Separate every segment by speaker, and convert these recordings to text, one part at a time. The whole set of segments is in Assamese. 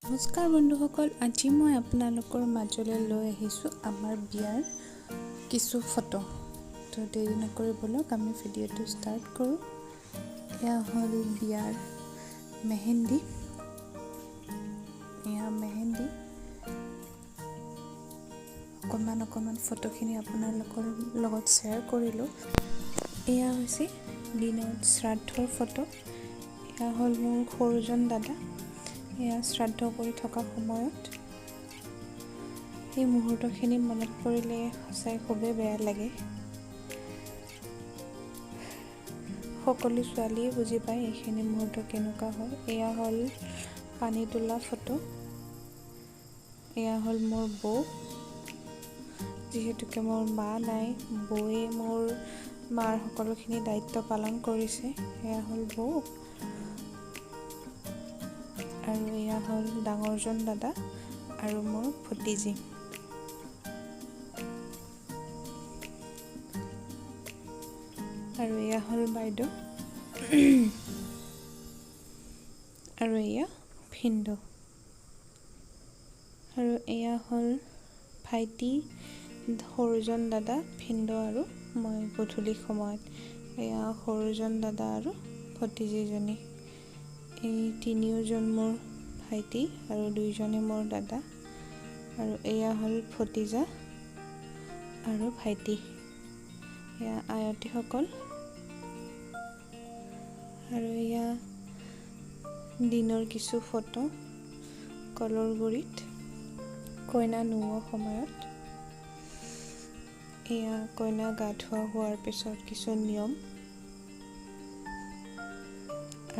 Speaker 1: নমস্কাৰ বন্ধুসকল, আজি মই আপোনালোকৰ মাজলৈ লৈ আহিছোঁ আমাৰ বিয়াৰ কিছু ফটো। তো দেৰি নকৰি বলক আমি ভিডিঅ'টো ষ্টাৰ্ট কৰোঁ। এয়া হ'ল বিয়াৰ মেহেন্দি। অকণমান ফটোখিনি আপোনালোকৰ লগত শ্বেয়াৰ কৰিলোঁ। এয়া হৈছে দিনত শ্ৰাদ্ধৰ ফটো। এয়া হ'ল মোৰ সৰুজন দাদা। এয়া শ্ৰাদ্ধ কৰি থকা সময়ত সেই মুহূৰ্তখিনি মনত পৰিলে সঁচাই খুবেই বেয়া লাগে। সকলো ছোৱালীয়ে বুজি পায় এইখিনি মুহূৰ্ত কেনেকুৱা হয়। এয়া হ'ল পানী তোলা ফটো। এয়া হ'ল মোৰ বৌ। যিহেতুকে মোৰ মা নাই, বৌয়ে মোৰ মাৰ সকলোখিনি দায়িত্ব পালন কৰিছে। এয়া হ'ল বৌ। আৰু এয়া হ'ল ডাঙৰজন দাদা আৰু মোৰ ভতিজী। আৰু এয়া হ'ল বাইদেউ আৰু এয়া ভিনদেউ। আৰু এয়া হ'ল ভাইটি, সৰুজন দাদা, ভিনদেউ আৰু মই গধূলি সময়ত। এয়া সৰুজন দাদা আৰু ভতিজীজনী। এই তিনিওজন মোৰ ভাইটি আৰু দুইজনে মোৰ দাদা। আৰু এয়া হ'ল ভতিজা আৰু ভাইটি। এয়া আয়তীসকল। আৰু এয়া দিনৰ কিছু ফটো কলৰ গুৰিত কইনা নোওৱা সময়ত। এয়া কইনা গা ধোৱা হোৱাৰ পিছত কিছু নিয়ম।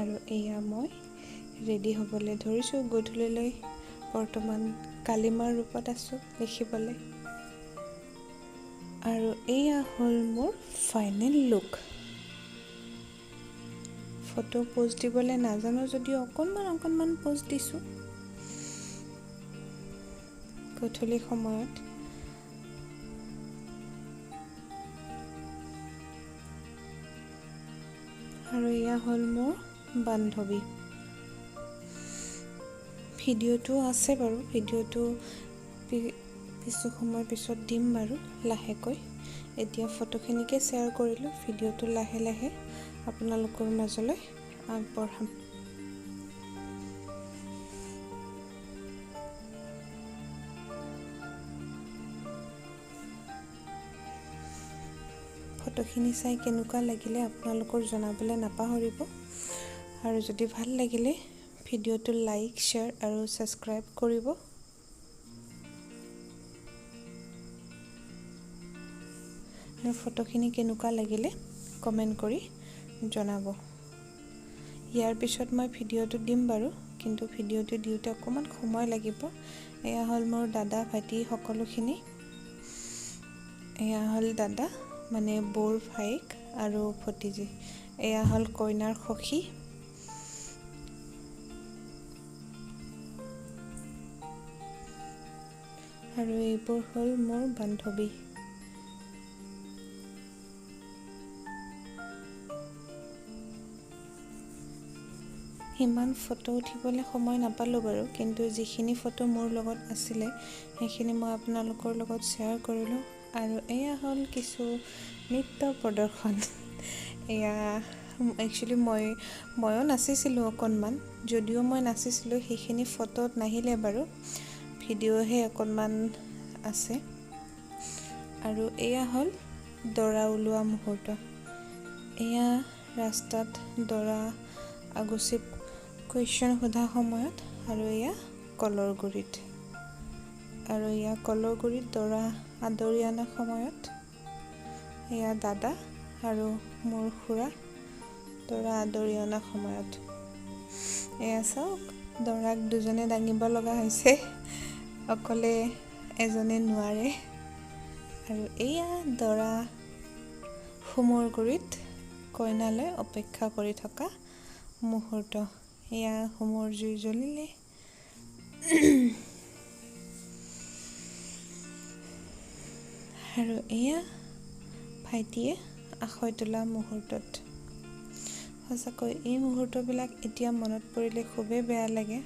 Speaker 1: আৰু এয়া মই ৰেডি হ'বলৈ ধৰিছোঁ গধূলিলৈ। বৰ্তমান কালিমাৰ ৰূপত আছোঁ দেখিবলৈ। আৰু এয়া হ'ল মোৰ ফাইনেল লুক। ফটো পোষ্ট দিবলৈ নাজানো যদিও অকণমান পোষ্ট দিছোঁ গধূলি সময়ত। আৰু এয়া হ'ল মোৰ বান্ধৱী। ভিডিঅ'টো আছে বাৰু, ভিডিঅ'টো কিছু সময় পিছত দিম বাৰু লাহেকৈ। এতিয়া ফটোখিনিকে শ্বেয়াৰ কৰিলোঁ, ভিডিঅ'টো লাহে লাহে আপোনালোকৰ মাজলৈ আগবঢ়াম। ফটোখিনি চাই কেনেকুৱা লাগিলে আপোনালোকৰ জনাবলৈ নাপাহৰিব। আৰু যদি ভাল লাগিলে ভিডিঅ'টো লাইক, শ্বেয়াৰ আৰু ছাবস্ক্ৰাইব কৰিব। আৰু ফটোখিনি কেনেকুৱা লাগিলে কমেণ্ট কৰি জনাব। ইয়াৰ পিছত মই ভিডিঅ'টো দিম বাৰু, কিন্তু ভিডিঅ'টো দিওঁতে অকণমান সময় লাগিব। এয়া হ'ল মোৰ দাদা, ভাইটি সকলোখিনি। এয়া হ'ল দাদা মানে বৌৰ ভায়েক আৰু ভতিজী। এয়া হ'ল কইনাৰ সখী। আৰু এইবোৰ হ'ল মোৰ বান্ধৱী। ইমান ফটো উঠিবলৈ সময় নাপালোঁ বাৰু, কিন্তু যিখিনি ফটো মোৰ লগত আছিলে সেইখিনি মই আপোনালোকৰ লগত শ্বেয়াৰ কৰিলোঁ। আৰু এয়া হ'ল কিছু নৃত্য প্ৰদৰ্শন। এয়া একচুৱেলি ময়ো নাচিছিলোঁ অকণমান। যদিও মই নাচিছিলোঁ সেইখিনি ফটোত নাহিলে বাৰু, ভিডিঅ'হে অকণমান আছে। আৰু এয়া হ'ল দৰা ওলোৱা মুহূৰ্ত। এয়া ৰাস্তাত দৰা আগুচি কুৱেশ্যন সোধা সময়ত। আৰু এয়া কলৰ গুৰিত। আৰু এয়া কলৰ গুৰিত দৰা আদৰি অনা সময়ত। এয়া দাদা আৰু মোৰ খুৰা দৰা আদৰি অনা সময়ত। এয়া চাওক, দৰাক দুজনে দাঙিব লগা হৈছে, অকলে এজনে নোৱাৰে। আৰু এয়া দৰা হোমৰ গুৰিত কইনালৈ অপেক্ষা কৰি থকা মুহূৰ্ত। এয়া হোমৰ জুই জ্বলিলে। আৰু এয়া ভাইটিয়ে আখৈ তোলা মুহূৰ্তত। সঁচাকৈ এই মুহূৰ্তবিলাক এতিয়া মনত পৰিলে খুবেই বেয়া লাগে।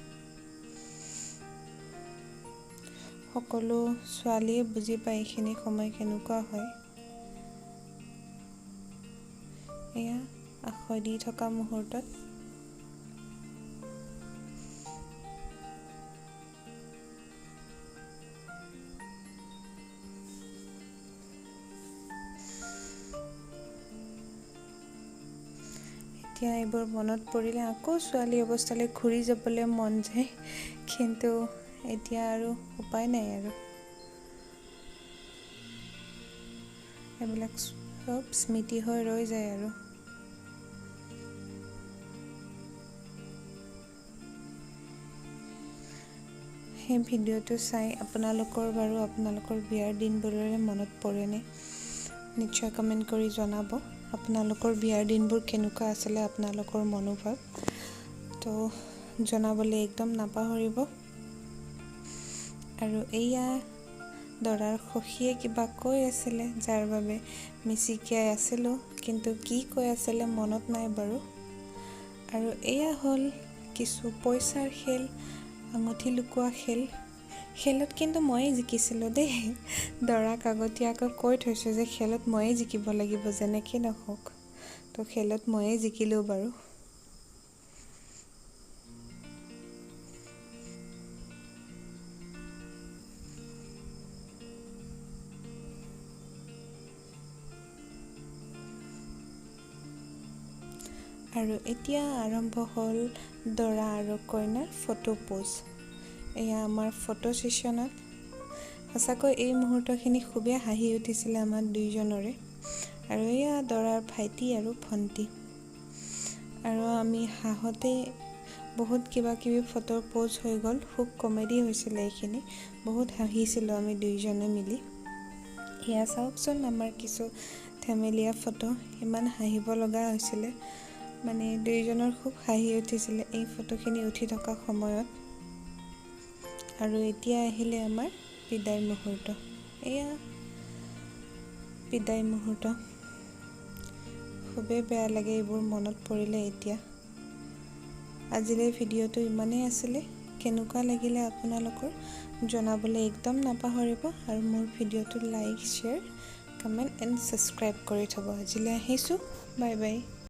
Speaker 1: সকলো ছোৱালীয়ে বুজি পায় এইখিনি সময় কেনেকুৱা হয়। এয়া আখৈ দি থকা মুহূৰ্তত এতিয়া এইবোৰ মনত পৰিলে আকৌ ছোৱালী অৱস্থালৈ ঘূৰি যাবলৈ মন যায়, কিন্তু এতিয়া আৰু উপায় নাই আৰু। এইবিলাক চব স্মৃতি হৈ ৰৈ যায় আৰু। সেই ভিডিঅ'টো চাই আপোনালোকৰ বিয়াৰ দিনবোৰলৈ মনত পৰেনে? নিশ্চয় কমেণ্ট কৰি জনাব আপোনালোকৰ বিয়াৰ দিনবোৰ কেনেকুৱা আছিলে, আপোনালোকৰ মনোভাৱ তো জনাবলৈ একদম নাপাহৰিব। আৰু এয়া দৰাৰ সখীয়ে কিবা কৈ আছিলে, যাৰ বাবে মিচিকিয়াই আছিলোঁ, কিন্তু কি কৈ আছিলে মনত নাই বাৰু। আৰু এয়া হ'ল কিছু পইচাৰ খেল, আঙুঠি লুকোৱা খেলত কিন্তু ময়ে জিকিছিলোঁ দেই। দৰাক আগতীয়াকৈ কৈ থৈছোঁ যে খেলত ময়ে জিকিব লাগিব যেনেকৈ নহওক, তো খেলত ময়ে জিকিলোঁ বাৰু। আৰু এতিয়া আৰম্ভ হ'ল দৰা আৰু কইনাৰ ফটো প'জ। এয়া আমাৰ ফটো ছেশ্যনত সঁচাকৈ এই মুহূৰ্তখিনি খুবেই হাঁহি উঠিছিলে আমাৰ দুইজনৰে। আৰু এয়া দৰাৰ ভাইটি আৰু ভণ্টি। আৰু আমি হাঁহতেই বহুত কিবা কিবি ফটোৰ প'জ হৈ গ'ল, খুব কমেডি হৈছিলে এইখিনি, বহুত হাঁহিছিলোঁ আমি দুইজনে মিলি। এয়া চাওকচোন আমাৰ কিছু ধেমেলীয়া ফটো, ইমান হাঁহিব লগা হৈছিলে, মানে দুইজনৰ খুব হাঁহি উঠিছিলে এই ফটোখিনি উঠি থকা সময়ত। আৰু এতিয়া আহিলে আমাৰ বিদায় মুহূৰ্ত। এয়া বিদায় মুহূৰ্ত, খুবেই বেয়া লাগে এইবোৰ মনত পৰিলে এতিয়া। আজিলৈ ভিডিঅ'টো ইমানেই আছিলে, কেনেকুৱা লাগিলে আপোনালোকৰ জনাবলৈ একদম নাপাহৰিব। আৰু মোৰ ভিডিঅ'টো like, share, comment and subscribe কৰি থ'ব। আজিলৈ আহিছোঁ, বাই বাই।